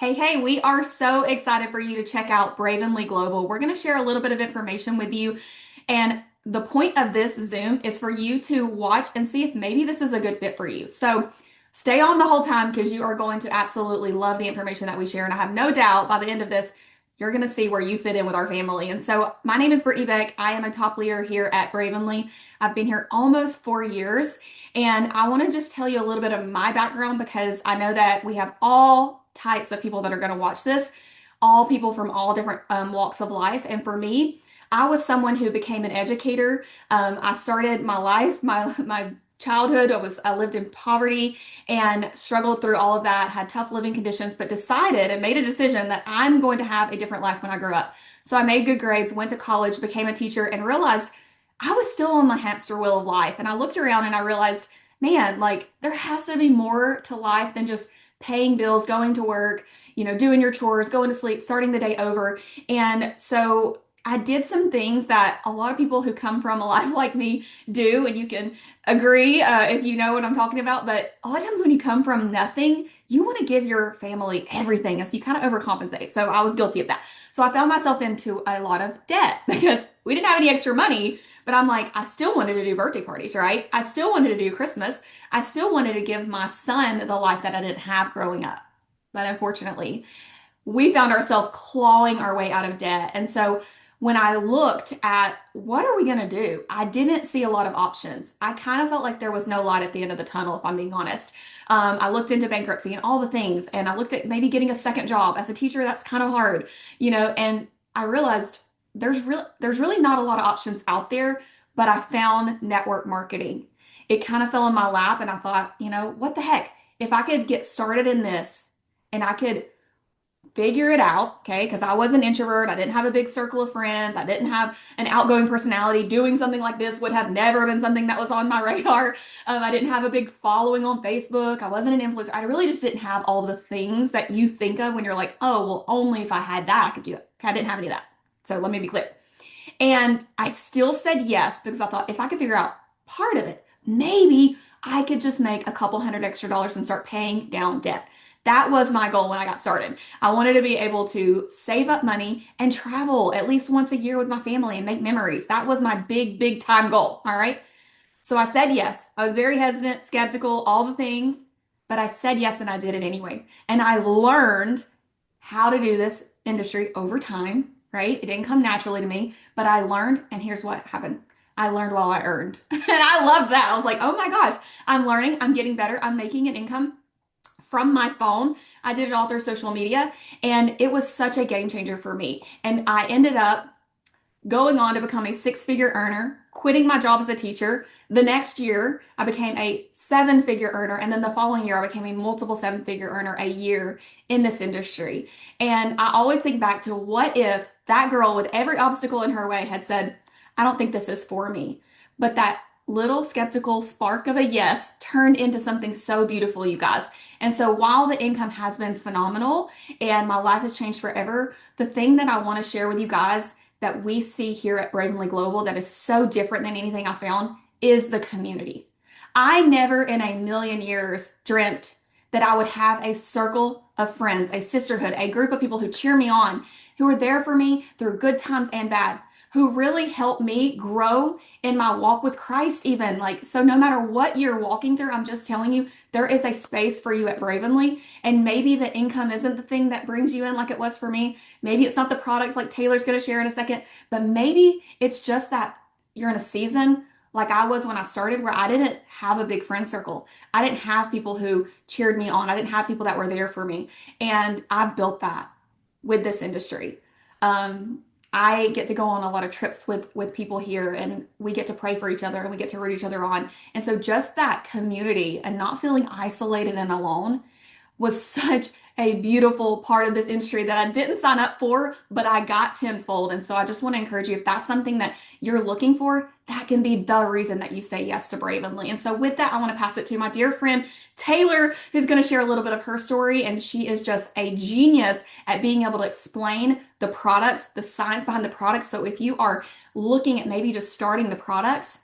Hey, we are so excited for you to check out Bravenly Global. We're going to share a little bit of information with you. And the point of this Zoom is for you to watch and see if maybe this is a good fit for you. So stay on the whole time because you are going to absolutely love the information that we share. And I have no doubt by the end of this, you're going to see where you fit in with our family. And so my name is Brittany Beck. I am a top leader here at Bravenly. I've been here almost 4 years. And I want to just tell you a little bit of my background because I know that we have all types of people that are going to watch this, all people from all different walks of life. And for me, I was someone who became an educator. I started my life, my childhood. I lived in poverty and struggled through all of that, had tough living conditions, but decided and made a decision that I'm going to have a different life when I grow up. So I made good grades, went to college, became a teacher, and realized I was still on the hamster wheel of life. And I looked around and I realized, man, like there has to be more to life than just paying bills, going to work, doing your chores, going to sleep, starting the day over. And so I did some things that a lot of people who come from a life like me do, and you can agree if you know what I'm talking about. But a lot of times when you come from nothing, you want to give your family everything, and so you kind of overcompensate. So I was guilty of that. So I found myself into a lot of debt because we didn't have any extra money. But I'm like, I still wanted to do birthday parties, right? I still wanted to do Christmas. I still wanted to give my son the life that I didn't have growing up. But unfortunately, we found ourselves clawing our way out of debt. And so when I looked at what are we going to do, I didn't see a lot of options. I kind of felt like there was no light at the end of the tunnel, if I'm being honest. I looked into bankruptcy and all the things, and I looked at maybe getting a second job as a teacher. That's kind of hard, and I realized there's really not a lot of options out there, but I found network marketing. It kind of fell in my lap, and I thought, what the heck? If I could get started in this and I could figure it out, okay? Because I was an introvert. I didn't have a big circle of friends. I didn't have an outgoing personality. Doing something like this would have never been something that was on my radar. I didn't have a big following on Facebook. I wasn't an influencer. I really just didn't have all the things that you think of when you're like, oh, well, only if I had that, I could do it. Okay, I didn't have any of that. So let me be clear. And I still said yes because I thought if I could figure out part of it, maybe I could just make a couple hundred extra dollars and start paying down debt. That was my goal when I got started. I wanted to be able to save up money and travel at least once a year with my family and make memories. That was my big time goal. All right. So I said yes. I was very hesitant, skeptical, all the things, but I said yes and I did it anyway. And I learned how to do this industry over time, right? It didn't come naturally to me, but I learned, and here's what happened. I learned while I earned. And I loved that. I was like, oh my gosh, I'm learning, I'm getting better, I'm making an income from my phone. I did it all through social media, and it was such a game changer for me. And I ended up going on to become a six-figure earner, quitting my job as a teacher. The next year, I became a seven-figure earner, and then the following year, I became a multiple seven-figure earner a year in this industry. And I always think back to what if that girl with every obstacle in her way had said, I don't think this is for me. But that little skeptical spark of a yes turned into something so beautiful, you guys. And so while the income has been phenomenal and my life has changed forever, the thing that I want to share with you guys that we see here at Bravenly Global that is so different than anything I found is the community. I never in a million years dreamt that I would have a circle of friends, a sisterhood, a group of people who cheer me on, who are there for me through good times and bad, who really help me grow in my walk with Christ, even. Like, so no matter what you're walking through, I'm just telling you, there is a space for you at Bravenly. And maybe the income isn't the thing that brings you in like it was for me. Maybe it's not the products like Taylor's going to share in a second, but maybe it's just that you're in a season like I was when I started where I didn't have a big friend circle. I didn't have people who cheered me on. I didn't have people that were there for me. And I built that with this industry. I get to go on a lot of trips with people here, and we get to pray for each other and we get to root each other on. And so just that community and not feeling isolated and alone was such a beautiful part of this industry that I didn't sign up for, but I got tenfold. And so I just want to encourage you, if that's something that you're looking for, that can be the reason that you say yes to Bravenly. And so with that, I want to pass it to my dear friend Taylor, who's going to share a little bit of her story. And she is just a genius at being able to explain the products, the science behind the products. So if you are looking at maybe just starting the products,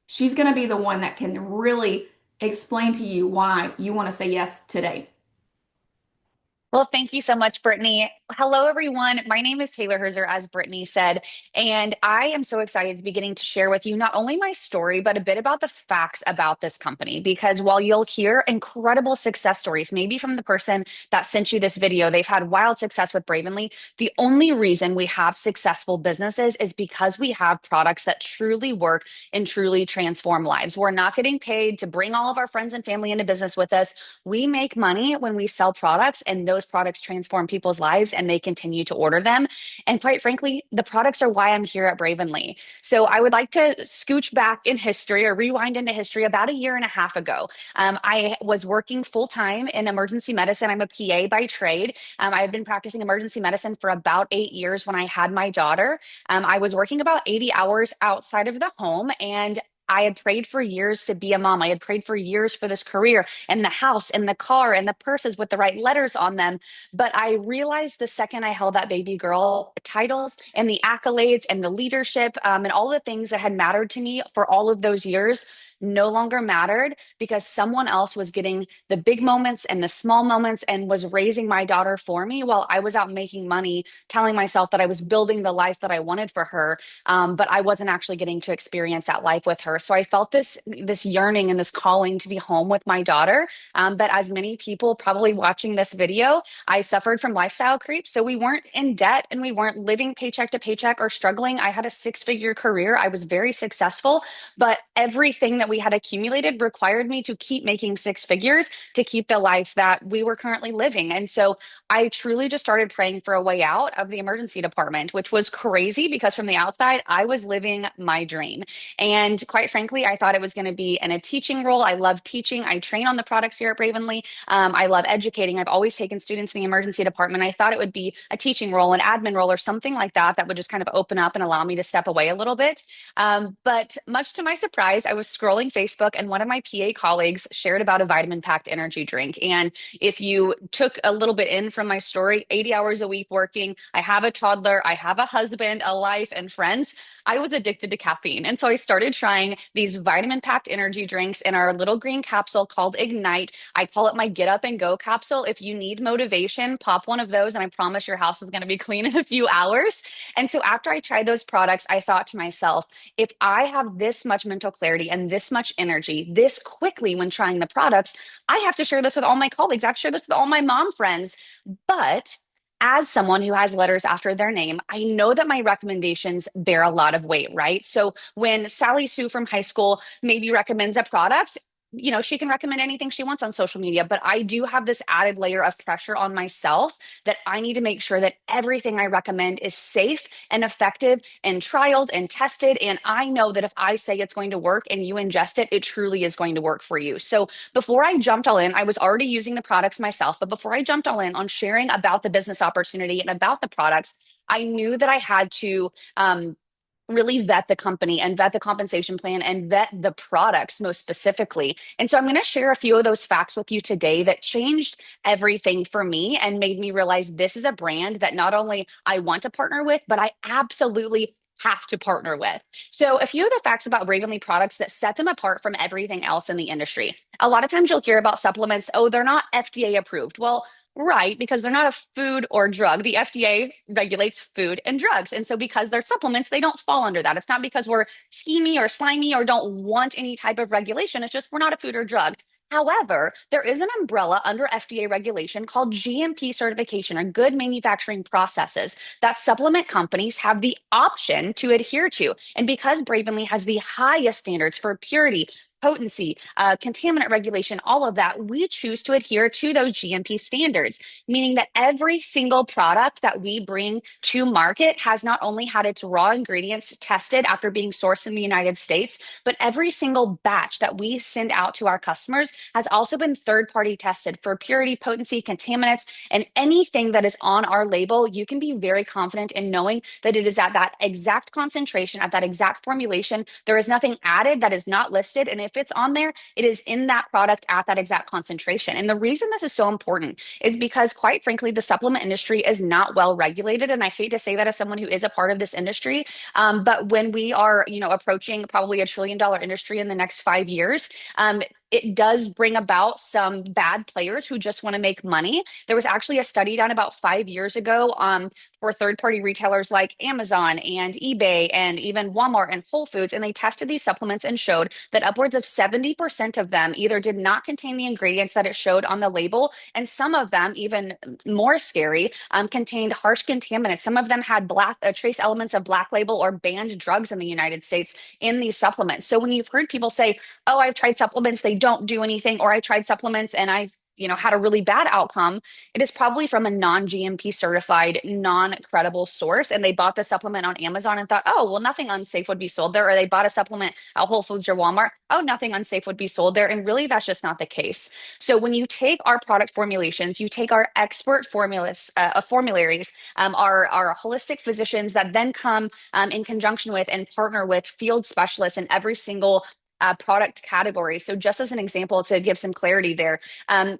she's going to be the one that can really explain to you why you want to say yes today. Well, thank you so much, Brittany. Hello, everyone. My name is Taylor Herzer, as Brittany said, and I am so excited to be getting to share with you not only my story, but a bit about the facts about this company. Because while you'll hear incredible success stories, maybe from the person that sent you this video, they've had wild success with Bravenly. The only reason we have successful businesses is because we have products that truly work and truly transform lives. We're not getting paid to bring all of our friends and family into business with us. We make money when we sell products, and those products transform people's lives and they continue to order them. And quite frankly, the products are why I'm here at Bravenly. So I would like to scooch back in history or rewind into history about a year and a half ago. I was working full time in emergency medicine. I'm a PA by trade. I had been practicing emergency medicine for about 8 years when I had my daughter. I was working about 80 hours outside of the home, and I had prayed for years to be a mom. I had prayed for years for this career and the house and the car and the purses with the right letters on them. But I realized the second I held that baby girl, the titles and the accolades and the leadership and all the things that had mattered to me for all of those years no longer mattered because someone else was getting the big moments and the small moments and was raising my daughter for me while I was out making money, telling myself that I was building the life that I wanted for her. But I wasn't actually getting to experience that life with her. So I felt this yearning and this calling to be home with my daughter. But as many people probably watching this video, I suffered from lifestyle creep. So we weren't in debt and we weren't living paycheck to paycheck or struggling. I had a six-figure career. I was very successful, but everything that we had accumulated required me to keep making six figures to keep the life that we were currently living. And so I truly just started praying for a way out of the emergency department, which was crazy because from the outside, I was living my dream. And quite frankly, I thought it was going to be in a teaching role. I love teaching. I train on the products here at Bravenly. I love educating. I've always taken students in the emergency department. I thought it would be a teaching role, an admin role, or something like that that would just kind of open up and allow me to step away a little bit. But much to my surprise, I was scrolling Facebook and one of my PA colleagues shared about a vitamin packed energy drink. And if you took a little bit in from my story, 80 hours a week working, I have a toddler, I have a husband, a life, and friends. I was addicted to caffeine. And so I started trying these vitamin packed energy drinks in our little green capsule called Ignite. I call it my get up and go capsule. If you need motivation, pop one of those, and I promise your house is going to be clean in a few hours. And so after I tried those products, I thought to myself, if I have this much mental clarity and this much energy this quickly when trying the products, I have to share this with all my colleagues. I have to share this with all my mom friends. But as someone who has letters after their name, I know that my recommendations bear a lot of weight, right? So when Sally Sue from high school maybe recommends a product, she can recommend anything she wants on social media, but I do have this added layer of pressure on myself that I need to make sure that everything I recommend is safe and effective and trialed and tested. And I know that if I say it's going to work and you ingest it, it truly is going to work for you. So before I jumped all in, I was already using the products myself, but before I jumped all in on sharing about the business opportunity and about the products, I knew that I had to really vet the company and vet the compensation plan and vet the products most specifically. And so I'm going to share a few of those facts with you today that changed everything for me and made me realize this is a brand that not only I want to partner with, but I absolutely have to partner with. So, a few of the facts about Bravenly products that set them apart from everything else in the industry. A lot of times you'll hear about supplements, oh, they're not FDA approved. Well, right, because they're not a food or drug. The FDA regulates food and drugs. And so because they're supplements, they don't fall under that. It's not because we're schemy or slimy or don't want any type of regulation. It's just we're not a food or drug. However, there is an umbrella under FDA regulation called GMP certification or good manufacturing processes that supplement companies have the option to adhere to. And because Bravenly has the highest standards for purity, potency, contaminant regulation, all of that, we choose to adhere to those GMP standards, meaning that every single product that we bring to market has not only had its raw ingredients tested after being sourced in the United States, but every single batch that we send out to our customers has also been third party tested for purity, potency, contaminants, and anything that is on our label. You can be very confident in knowing that it is at that exact concentration, at that exact formulation. There is nothing added that is not listed. And if it's on there, it is in that product at that exact concentration. And the reason this is so important is because, quite frankly, the supplement industry is not well regulated. And I hate to say that as someone who is a part of this industry. But when we are, approaching probably $1 trillion industry in the next 5 years, it does bring about some bad players who just want to make money. There was actually a study done about 5 years ago for third-party retailers like Amazon and eBay and even Walmart and Whole Foods, and they tested these supplements and showed that upwards of 70% of them either did not contain the ingredients that it showed on the label, and some of them, even more scary, contained harsh contaminants. Some of them had trace elements of black label or banned drugs in the United States in these supplements. So when you've heard people say, oh, I've tried supplements, they don't do anything, or I tried supplements and I had a really bad outcome, it is probably from a non-GMP certified, non-credible source. And they bought the supplement on Amazon and thought, oh, well, nothing unsafe would be sold there. Or they bought a supplement at Whole Foods or Walmart. Oh, nothing unsafe would be sold there. And really, that's just not the case. So when you take our product formulations, you take our expert formularies, our holistic physicians that then come in conjunction with and partner with field specialists in every single product category. So, just as an example, to give some clarity there,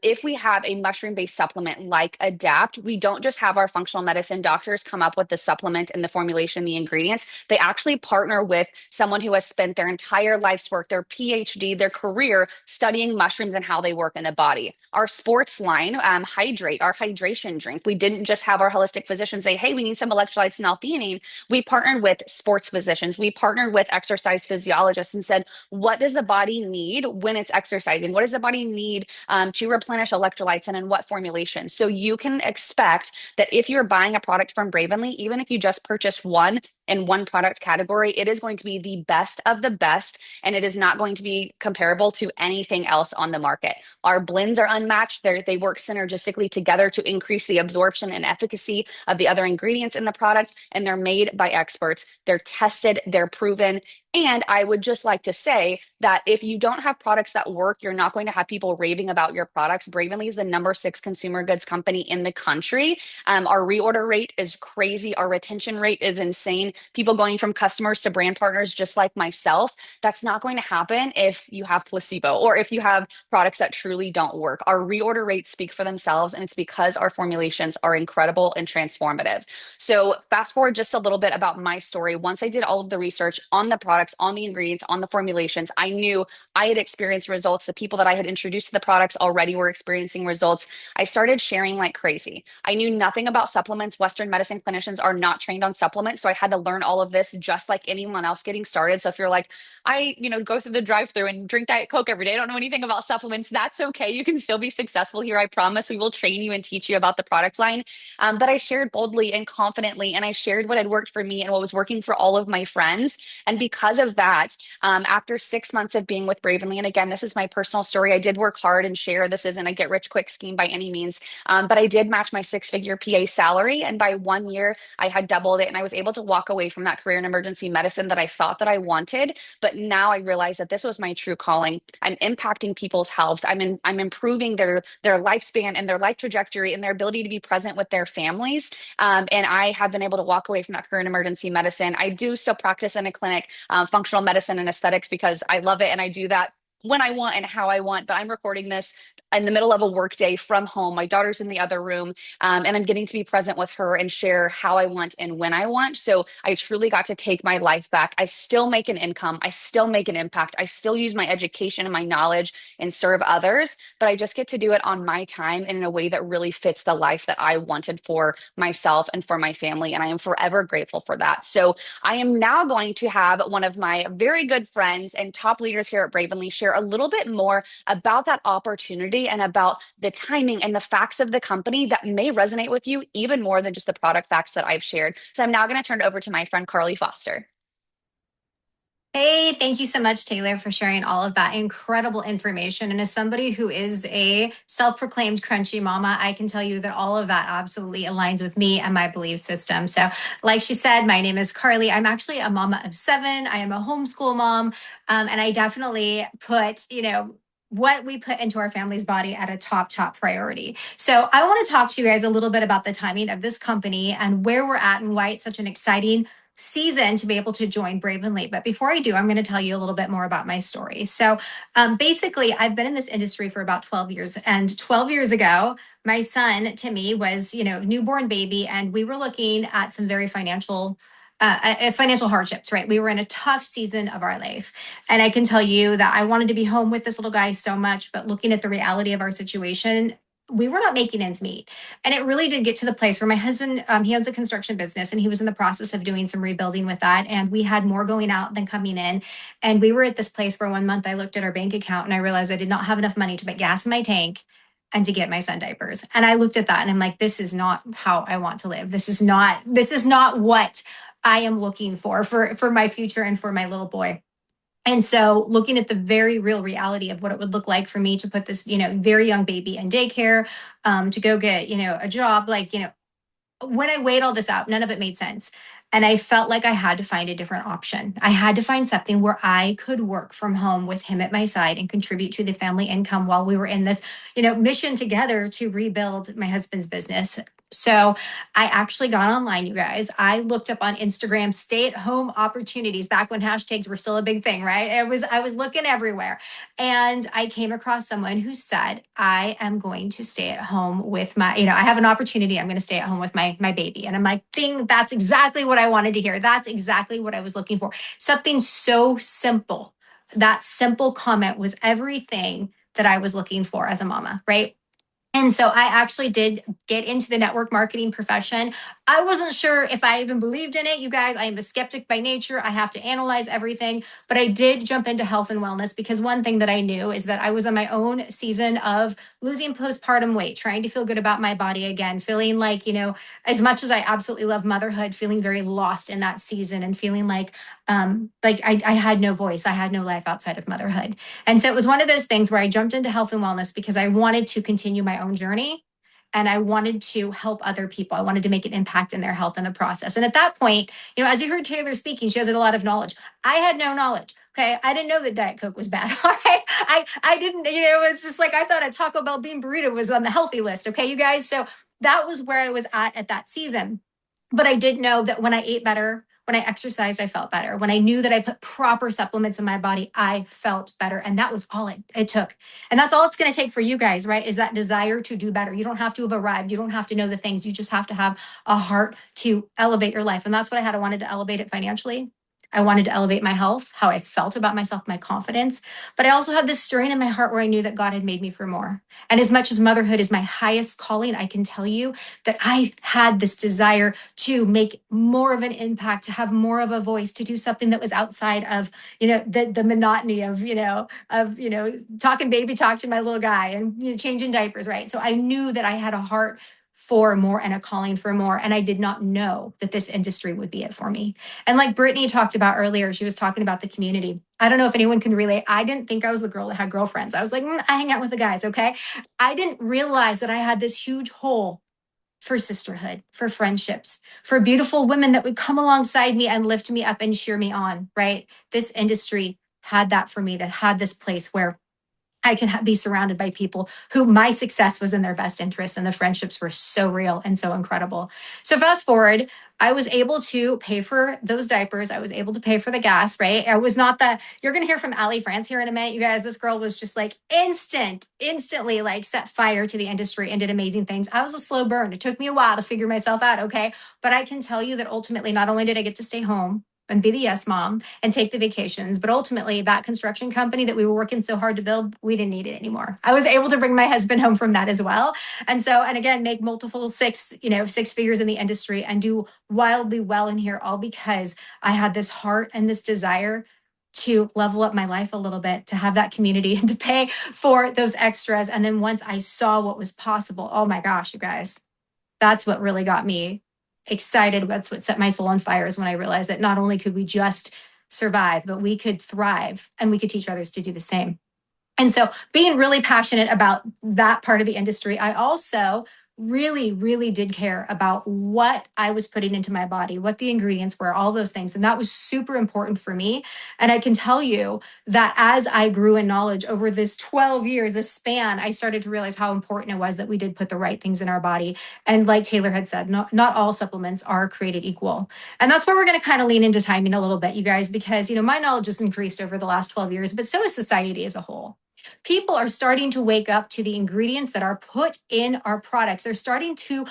if we have a mushroom based supplement like Adapt, we don't just have our functional medicine doctors come up with the supplement and the formulation, the ingredients. They actually partner with someone who has spent their entire life's work, their PhD, their career studying mushrooms and how they work in the body. Our sports line, Hydrate, our hydration drink, we didn't just have our holistic physicians say, hey, we need some electrolytes and L-theanine. We partnered with sports physicians. We partnered with exercise physiologists and said, what does the body need when it's exercising? What does the body need to replenish electrolytes and in what formulation? So you can expect that if you're buying a product from Bravenly, even if you just purchase one in one product category, it is going to be the best of the best, and it is not going to be comparable to anything else on the market. Our blends are unmatched. They work synergistically together to increase the absorption and efficacy of the other ingredients in the product, and they're made by experts. They're tested, they're proven, and I would just like to say that if you don't have products that work, you're not going to have people raving about your products. Bravenly is the #6 consumer goods company in the country. Our reorder rate is crazy. Our retention rate is insane. People going from customers to brand partners, just like myself. That's not going to happen if you have placebo or if you have products that truly don't work. Our reorder rates speak for themselves, and it's because our formulations are incredible and transformative. So, fast forward just a little bit about my story. Once I did all of the research on the products, on the ingredients, on the formulations, I knew I had experienced results. The people that I had introduced to the products already were experiencing results. I started sharing like crazy. I knew nothing about supplements. Western medicine clinicians are not trained on supplements. So I had to learn all of this just like anyone else getting started. So if you're like, go through the drive-through and drink Diet Coke every day, I don't know anything about supplements, that's okay. You can still be successful here. I promise we will train you and teach you about the product line. But I shared boldly and confidently, and I shared what had worked for me and what was working for all of my friends. And because of that, after 6 months of being with Bravenly, and again, this is my personal story, I did work hard and share. This isn't a get rich quick scheme by any means, but I did match my six-figure PA salary. And by 1 year, I had doubled it, and I was able to walk away from that career in emergency medicine that I thought that I wanted. But now I realize that this was my true calling. I'm impacting people's health. I'm improving their lifespan and their life trajectory and their ability to be present with their families. And I have been able to walk away from that career in emergency medicine. I do still practice in a clinic, functional medicine and aesthetics, because I love it and I do that when I want and how I want. But I'm recording this in the middle of a workday from home. My daughter's in the other room, and I'm getting to be present with her and share how I want and when I want. So I truly got to take my life back. I still make an income. I still make an impact. I still use my education and my knowledge and serve others, but I just get to do it on my time and in a way that really fits the life that I wanted for myself and for my family. And I am forever grateful for that. So I am now going to have one of my very good friends and top leaders here at Bravenly share a little bit more about that opportunity and about the timing and the facts of the company that may resonate with you even more than just the product facts that I've shared. So I'm now going to turn it over to my friend Carly Foster. Hey, thank you so much, Taylor, for sharing all of that incredible information. And as somebody who is a self proclaimed crunchy mama, I can tell you that all of that absolutely aligns with me and my belief system. So, like she said, my name is Carly. I'm actually a mama of 7. I am a homeschool mom. And I definitely put, what we put into our family's body at a top priority. So I want to talk to you guys a little bit about the timing of this company and where we're at and why it's such an exciting season to be able to join Bravenly. But before I do, I'm going to tell you a little bit more about my story. So basically, I've been in this industry for about 12 years. And 12 years ago, my son, Timmy, was, newborn baby. And we were looking at some very financial financial hardships, right? We were in a tough season of our life. And I can tell you that I wanted to be home with this little guy so much, but looking at the reality of our situation, we were not making ends meet. And it really did get to the place where my husband, he owns a construction business and he was in the process of doing some rebuilding with that. And we had more going out than coming in. And we were at this place where one month I looked at our bank account and I realized I did not have enough money to put gas in my tank and to get my son diapers. And I looked at that and I'm like, this is not how I want to live. This is not what I am looking for my future and for my little boy. And so looking at the very real reality of what it would look like for me to put this, very young baby in daycare, to go get, a job, like, when I weighed all this out, none of it made sense. And I felt like I had to find a different option. I had to find something where I could work from home with him at my side and contribute to the family income while we were in this, mission together to rebuild my husband's business. So I actually got online, you guys. I looked up on Instagram stay-at-home opportunities back when hashtags were still a big thing, right? I was looking everywhere. And I came across someone who said, I am going to stay at home with my, I have an opportunity. I'm going to stay at home with my baby. And I'm like, that's exactly what I wanted to hear. That's exactly what I was looking for. Something so simple. That simple comment was everything that I was looking for as a mama, right? And so I actually did get into the network marketing profession. I wasn't sure if I even believed in it. You guys, I am a skeptic by nature. I have to analyze everything, but I did jump into health and wellness because one thing that I knew is that I was on my own season of losing postpartum weight, trying to feel good about my body again, feeling like, as much as I absolutely love motherhood, feeling very lost in that season and feeling like I had no voice. I had no life outside of motherhood. And so it was one of those things where I jumped into health and wellness because I wanted to continue my own journey and I wanted to help other people. I wanted to make an impact in their health in the process. And at that point, as you heard Taylor speaking, she has a lot of knowledge. I had no knowledge. Okay. I didn't know that Diet Coke was bad. All right. I didn't, it's just like I thought a Taco Bell bean burrito was on the healthy list. Okay, you guys. So that was where I was at that season. But I did know that when I ate better, when I exercised, I felt better. When I knew that I put proper supplements in my body, I felt better. And that was all it took. And that's all it's going to take for you guys, right? Is that desire to do better. You don't have to have arrived. You don't have to know the things. You just have to have a heart to elevate your life. And that's what I had. I wanted to elevate it financially. I wanted to elevate my health, how I felt about myself, my confidence. But I also had this stirring in my heart where I knew that God had made me for more. And as much as motherhood is my highest calling, I can tell you that I had this desire to make more of an impact, to have more of a voice, to do something that was outside of, the monotony of, talking baby talk to my little guy and changing diapers, right? So I knew that I had a heart for more and a calling for more. And I did not know that this industry would be it for me. And like Brittany talked about earlier, she was talking about the community. I don't know if anyone can relate. I didn't think I was the girl that had girlfriends. I was like, I hang out with the guys, okay? I didn't realize that I had this huge hole for sisterhood, for friendships, for beautiful women that would come alongside me and lift me up and cheer me on, right? This industry had that for me, that had this place where I can be surrounded by people who my success was in their best interest and the friendships were so real and so incredible. So fast forward, I was able to pay for those diapers. I was able to pay for the gas, right? I was not you're going to hear from Ali France here in a minute. You guys, this girl was just like instantly like set fire to the industry and did amazing things. I was a slow burn. It took me a while to figure myself out. Okay. But I can tell you that ultimately, not only did I get to stay home and be the yes mom and take the vacations. But ultimately, that construction company that we were working so hard to build, we didn't need it anymore. I was able to bring my husband home from that as well. And again, make multiple six figures in the industry and do wildly well in here, all because I had this heart and this desire to level up my life a little bit, to have that community and to pay for those extras. And then once I saw what was possible, oh my gosh, you guys, that's what really got me excited. That's what set my soul on fire, is when I realized that not only could we just survive, but we could thrive and we could teach others to do the same. And so being really passionate about that part of the industry, I also really, really did care about what I was putting into my body, what the ingredients were, all those things. And that was super important for me. And I can tell you that as I grew in knowledge over this 12 years, this span, I started to realize how important it was that we did put the right things in our body. And like Taylor had said, not all supplements are created equal. And that's where we're going to kind of lean into timing a little bit, you guys, because, my knowledge has increased over the last 12 years, but so has society as a whole. People are starting to wake up to the ingredients that are put in our products. They're starting to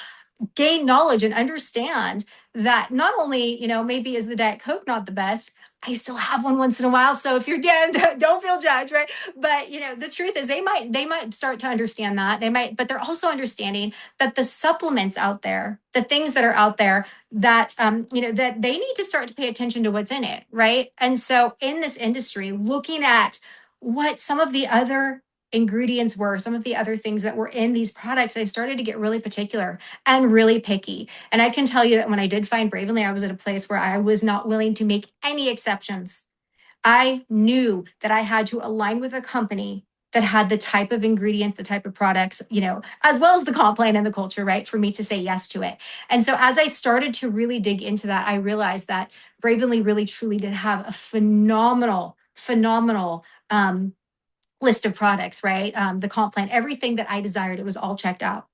gain knowledge and understand that not only, maybe is the Diet Coke not the best, I still have one once in a while. So if you're down, don't feel judged, right? But the truth is they might start to understand that. They might, but they're also understanding that the supplements out there, the things that are out there that that they need to start to pay attention to what's in it, right? And so in this industry, looking at what some of the other ingredients were, some of the other things that were in these products, I started to get really particular and really picky. And I can tell you that when I did find Bravenly, I was at a place where I was not willing to make any exceptions. I knew that I had to align with a company that had the type of ingredients, the type of products, as well as the comp plan and the culture, right, for me to say yes to it. And so as I started to really dig into that, I realized that Bravenly really truly did have a phenomenal list of products, right? The comp plan, everything that I desired, it was all checked out.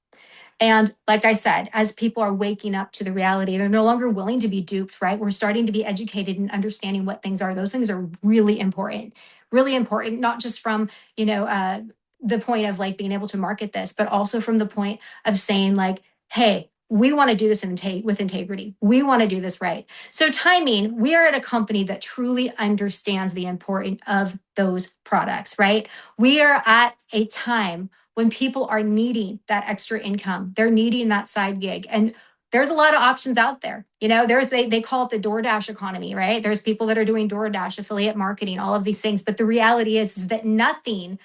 And like I said, as people are waking up to the reality, they're no longer willing to be duped, right? We're starting to be educated and understanding what things are. Those things are really important, not just from, the point of like being able to market this, but also from the point of saying like, hey, we want to do this with integrity. We want to do this right. So timing, we are at a company that truly understands the importance of those products, right? We are at a time when people are needing that extra income, they're needing that side gig. And there's a lot of options out there. They call it the DoorDash economy, right? There's people that are doing DoorDash, affiliate marketing, all of these things. But the reality is that nothing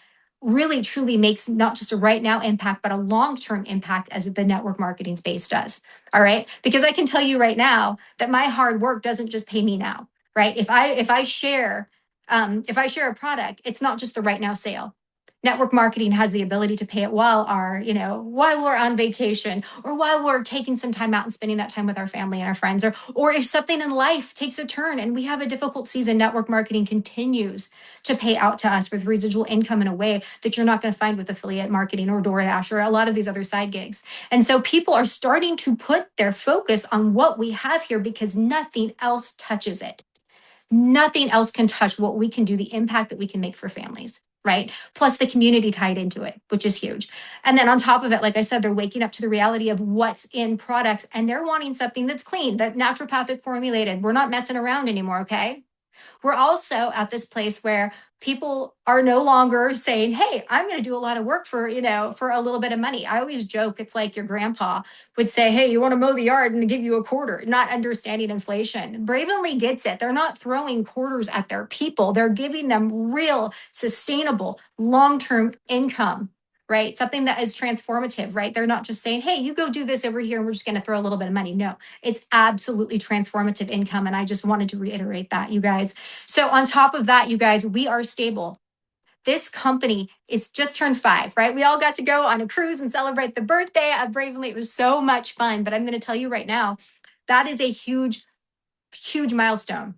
really truly makes not just a right now impact, but a long-term impact as the network marketing space does. All right. Because I can tell you right now that my hard work doesn't just pay me now, right? If I share a product, it's not just the right now sale. Network marketing has the ability to pay it while while we're on vacation, or while we're taking some time out and spending that time with our family and our friends, or if something in life takes a turn and we have a difficult season, network marketing continues to pay out to us with residual income in a way that you're not going to find with affiliate marketing or DoorDash or a lot of these other side gigs. And so people are starting to put their focus on what we have here because nothing else touches it. Nothing else can touch what we can do, the impact that we can make for families, right? Plus the community tied into it, which is huge. And then on top of it, like I said, they're waking up to the reality of what's in products, and they're wanting something that's clean, that naturopathic formulated. We're not messing around anymore, okay? We're also at this place where people are no longer saying, hey, I'm going to do a lot of work for a little bit of money. I always joke, it's like your grandpa would say, hey, you want to mow the yard and give you a quarter, not understanding inflation. Bravenly gets it. They're not throwing quarters at their people. They're giving them real, sustainable, long-term income, right? Something that is transformative, right? They're not just saying, hey, you go do this over here and we're just going to throw a little bit of money. No, it's absolutely transformative income. And I just wanted to reiterate that, you guys. So on top of that, you guys, we are stable. This company is just turned 5, right? We all got to go on a cruise and celebrate the birthday of Bravenly. It was so much fun. But I'm going to tell you right now, that is a huge, huge milestone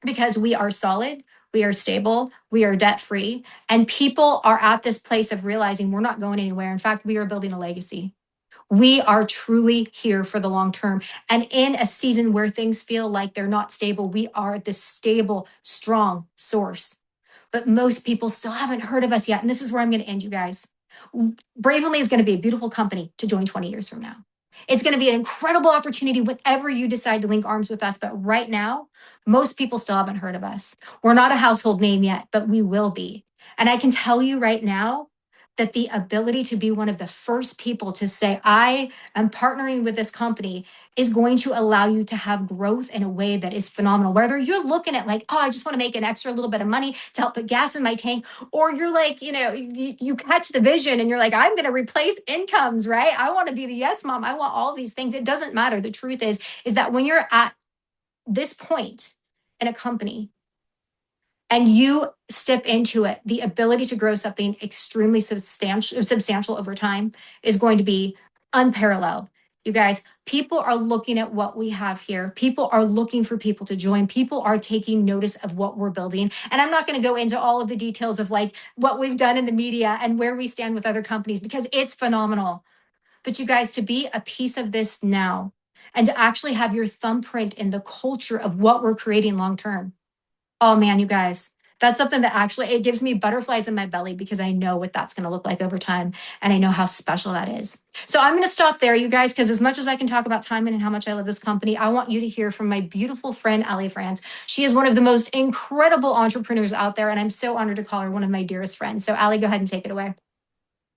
because we are solid. We are stable. We are debt free. And people are at this place of realizing we're not going anywhere. In fact, we are building a legacy. We are truly here for the long term. And in a season where things feel like they're not stable, we are the stable, strong source. But most people still haven't heard of us yet. And this is where I'm going to end, you guys. Bravenly is going to be a beautiful company to join 20 years from now. It's going to be an incredible opportunity whenever you decide to link arms with us. But right now, most people still haven't heard of us. We're not a household name yet, but we will be. And I can tell you right now that the ability to be one of the first people to say, I am partnering with this company is going to allow you to have growth in a way that is phenomenal. Whether you're looking at like, oh, I just want to make an extra little bit of money to help put gas in my tank, or you're like, you catch the vision and you're like, I'm going to replace incomes, right? I want to be the yes mom. I want all these things. It doesn't matter. The truth is that when you're at this point in a company, and you step into it, the ability to grow something extremely substantial over time is going to be unparalleled. You guys, people are looking at what we have here. People are looking for people to join. People are taking notice of what we're building. And I'm not going to go into all of the details of like what we've done in the media and where we stand with other companies because it's phenomenal. But you guys, to be a piece of this now and to actually have your thumbprint in the culture of what we're creating long term. Oh man, you guys, That's something that actually it gives me butterflies in my belly because I know what that's going to look like over time and I know how special that is. So I'm going to stop there, you guys, because as much as I can talk about Timon and how much I love this company, I want you to hear from my beautiful friend Ali France. She is one of the most incredible entrepreneurs out there, and I'm so honored to call her one of my dearest friends. So Ali, go ahead and take it away.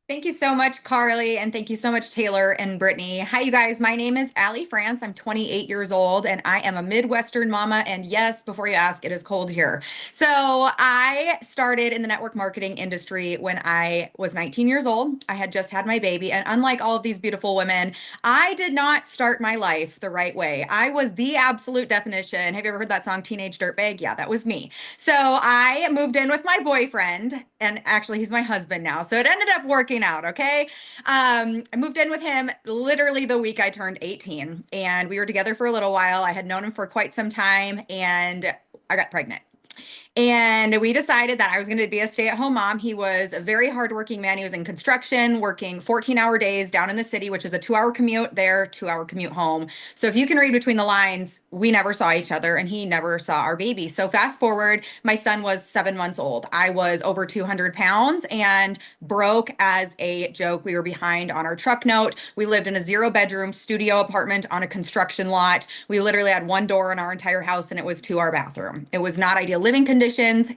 Thank you so much, Carly, and thank you so much, Taylor and Brittany. Hi, you guys. My name is Allie France. I'm 28 years old, and I am a Midwestern mama. And yes, before you ask, it is cold here. So I started in the network marketing industry when I was 19 years old. I had just had my baby, and unlike all of these beautiful women, I did not start my life the right way. I was the absolute definition. Have you ever heard that song, Teenage Dirtbag? Yeah, that was me. So I moved in with my boyfriend, and actually, he's my husband now. So it ended up working out, okay? I moved in with him literally the week I turned 18, and we were together for a little while. I had known him for quite some time, and I got pregnant. And we decided that I was going to be a stay-at-home mom. He was a very hardworking man. He was in construction, working 14-hour days down in the city, which is a 2-hour commute there, 2-hour commute home. So if you can read between the lines, we never saw each other and he never saw our baby. So fast forward, my son was 7 months old. I was over 200 pounds and broke as a joke. We were behind on our truck note. We lived in a 0-bedroom studio apartment on a construction lot. We literally had one door in our entire house and it was to our bathroom. It was not ideal living conditions,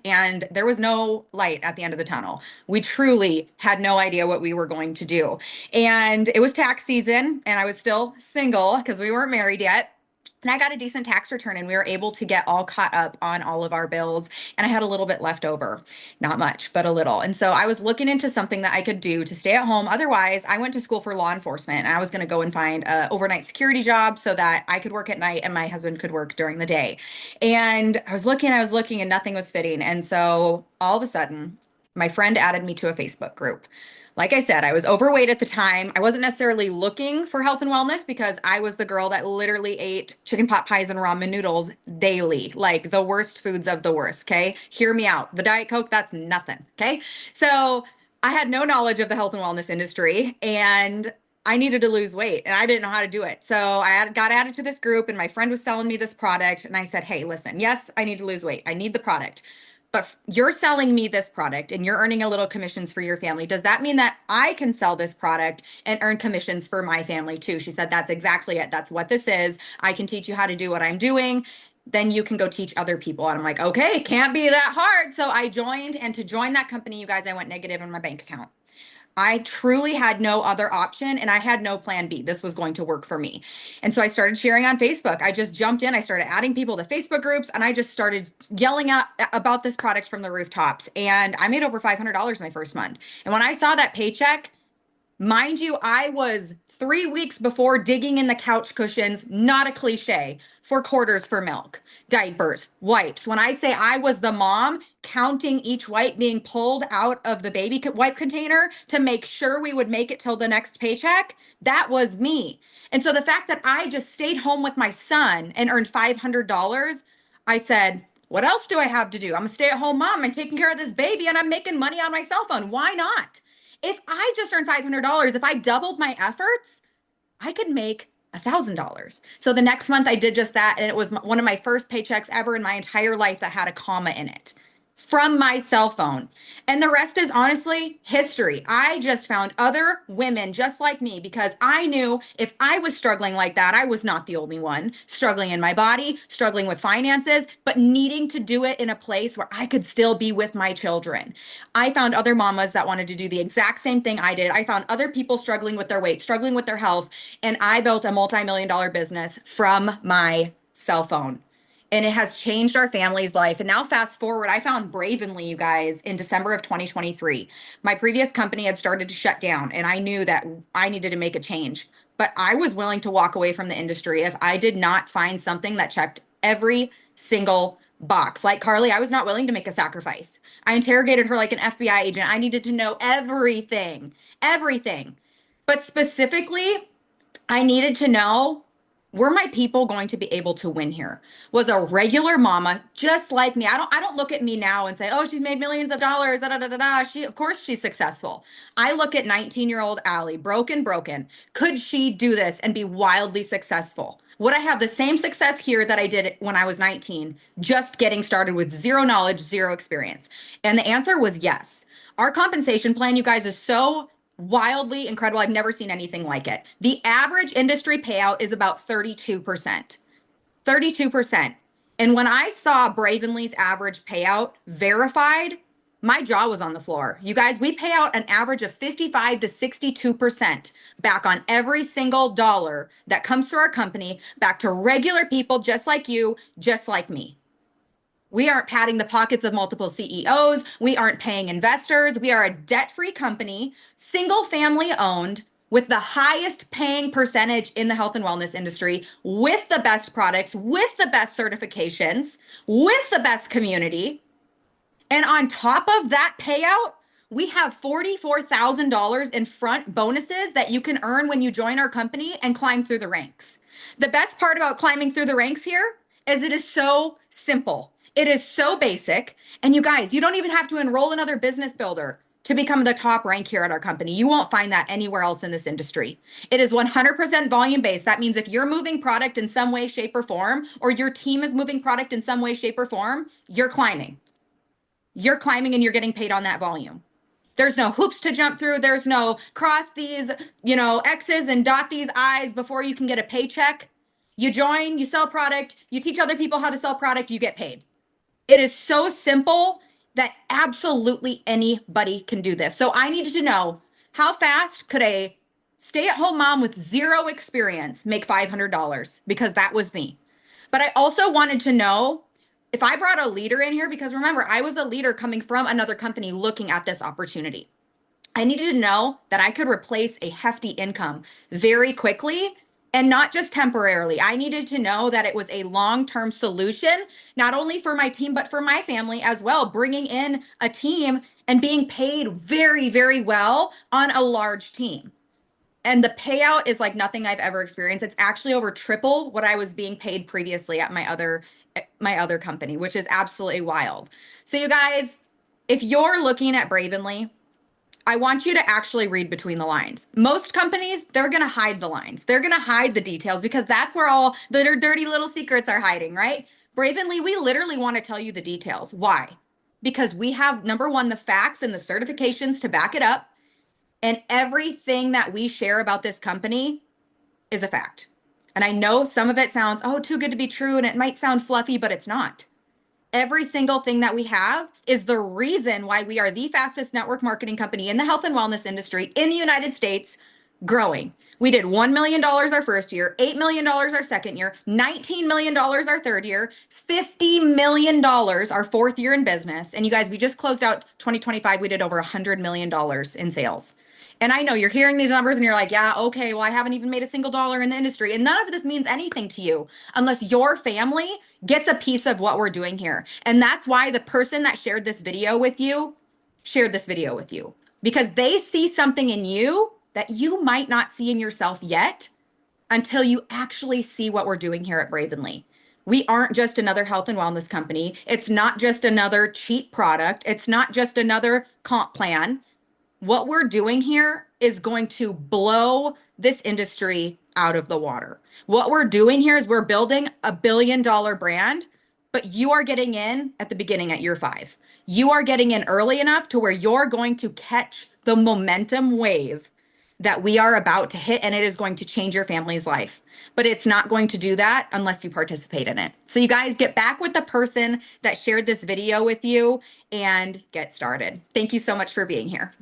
and there was no light at the end of the tunnel. We truly had no idea what we were going to do. And it was tax season, and I was still single because we weren't married yet. And I got a decent tax return and we were able to get all caught up on all of our bills. And I had a little bit left over, not much, but a little. And so I was looking into something that I could do to stay at home. Otherwise, I went to school for law enforcement and I was going to go and find an overnight security job so that I could work at night and my husband could work during the day. And I was looking, and nothing was fitting. And so all of a sudden, my friend added me to a Facebook group. Like I said, I was overweight at the time. I wasn't necessarily looking for health and wellness because I was the girl that literally ate chicken pot pies and ramen noodles daily, like the worst foods of the worst. Okay. Hear me out. The Diet Coke, that's nothing. Okay. So I had no knowledge of the health and wellness industry and I needed to lose weight and I didn't know how to do it. So got added to this group and my friend was selling me this product. And I said, hey, listen, yes, I need to lose weight. I need the product. But you're selling me this product and you're earning a little commissions for your family. Does that mean that I can sell this product and earn commissions for my family too? She said, that's exactly it. That's what this is. I can teach you how to do what I'm doing. Then you can go teach other people. And I'm like, okay, it can't be that hard. So I joined, and to join that company, you guys, I went negative in my bank account. I truly had no other option and I had no plan B. This was going to work for me. And so I started sharing on Facebook. I just jumped in. I started adding people to Facebook groups and I just started yelling out about this product from the rooftops. And I made over $500 my first month. And when I saw that paycheck, mind you, I was 3 weeks before digging in the couch cushions, not a cliche, for quarters for milk, diapers, wipes. When I say I was the mom counting each wipe being pulled out of the baby wipe container to make sure we would make it till the next paycheck, that was me. And so the fact that I just stayed home with my son and earned $500, I said, what else do I have to do? I'm a stay-at-home mom and taking care of this baby and I'm making money on my cell phone. Why not? If I just earned $500, if I doubled my efforts, I could make $1,000. So the next month I did just that. And it was one of my first paychecks ever in my entire life that had a comma in it from my cell phone. And the rest is honestly history. I just found other women just like me because I knew if I was struggling like that, I was not the only one struggling in my body, struggling with finances, but needing to do it in a place where I could still be with my children. I found other mamas that wanted to do the exact same thing I did. I found other people struggling with their weight, struggling with their health, and I built a multi-million-dollar business from my cell phone. And it has changed our family's life. And now fast forward, I found Bravenly, you guys, in December of 2023. My previous company had started to shut down and I knew that I needed to make a change. But I was willing to walk away from the industry if I did not find something that checked every single box. Like Carly, I was not willing to make a sacrifice. I interrogated her like an FBI agent. I needed to know everything, everything. But specifically, I needed to know, were my people going to be able to win here? Was a regular mama just like me. I don't look at me now and say, oh, she's made millions of dollars, da da da da da. Of course she's successful. I look at 19-year-old Allie, broken. Could she do this and be wildly successful? Would I have the same success here that I did when I was 19, just getting started with zero knowledge, zero experience? And the answer was yes. Our compensation plan, you guys, is so wildly incredible. I've never seen anything like it. The average industry payout is about 32%. 32%. And when I saw Bravenly's average payout verified, my jaw was on the floor. You guys, we pay out an average of 55 to 62% back on every single dollar that comes to our company, back to regular people just like you, just like me. We aren't padding the pockets of multiple CEOs. We aren't paying investors. We are a debt-free company, single family owned, with the highest paying percentage in the health and wellness industry, with the best products, with the best certifications, with the best community. And on top of that payout, we have $44,000 in front bonuses that you can earn when you join our company and climb through the ranks. The best part about climbing through the ranks here is it is so simple. It is so basic. And you guys, you don't even have to enroll another business builder to become the top rank here at our company. You won't find that anywhere else in this industry. It is 100% volume based. That means if you're moving product in some way, shape, or form, or your team is moving product in some way, shape, or form, you're climbing. You're climbing and you're getting paid on that volume. There's no hoops to jump through. There's no cross these, X's and dot these I's before you can get a paycheck. You join, you sell product, you teach other people how to sell product, you get paid. It is so simple that absolutely anybody can do this. So I needed to know, how fast could a stay-at-home mom with zero experience make $500? Because that was me. But I also wanted to know if I brought a leader in here, because remember, I was a leader coming from another company looking at this opportunity. I needed to know that I could replace a hefty income very quickly and not just temporarily. I needed to know that it was a long-term solution, not only for my team, but for my family as well, bringing in a team and being paid very, very well on a large team. And the payout is like nothing I've ever experienced. It's actually over triple what I was being paid previously at my other company, which is absolutely wild. So you guys, if you're looking at Bravenly, I want you to actually read between the lines. Most companies, they're going to hide the lines. They're going to hide the details because that's where all the dirty little secrets are hiding, right? Bravenly, we literally want to tell you the details. Why? Because we have, number one, the facts and the certifications to back it up. And everything that we share about this company is a fact. And I know some of it sounds, oh, too good to be true. And it might sound fluffy, but it's not. Every single thing that we have is the reason why we are the fastest network marketing company in the health and wellness industry in the United States, growing. We did $1 million our first year, $8 million our second year, $19 million our third year, $50 million our fourth year in business. And you guys, we just closed out 2025. We did over $100 million in sales. And I know you're hearing these numbers and you're like, yeah, okay, well, I haven't even made a single dollar in the industry. And none of this means anything to you unless your family gets a piece of what we're doing here. And that's why the person that shared this video with you shared this video with you, because they see something in you that you might not see in yourself yet until you actually see what we're doing here at Bravenly. We aren't just another health and wellness company. It's not just another cheap product. It's not just another comp plan. What we're doing here is going to blow this industry out of the water. What we're doing here is we're building $1 billion brand, but you are getting in at the beginning at year 5. You are getting in early enough to where you're going to catch the momentum wave that we are about to hit, and it is going to change your family's life. But it's not going to do that unless you participate in it. So you guys, get back with the person that shared this video with you and get started. Thank you so much for being here.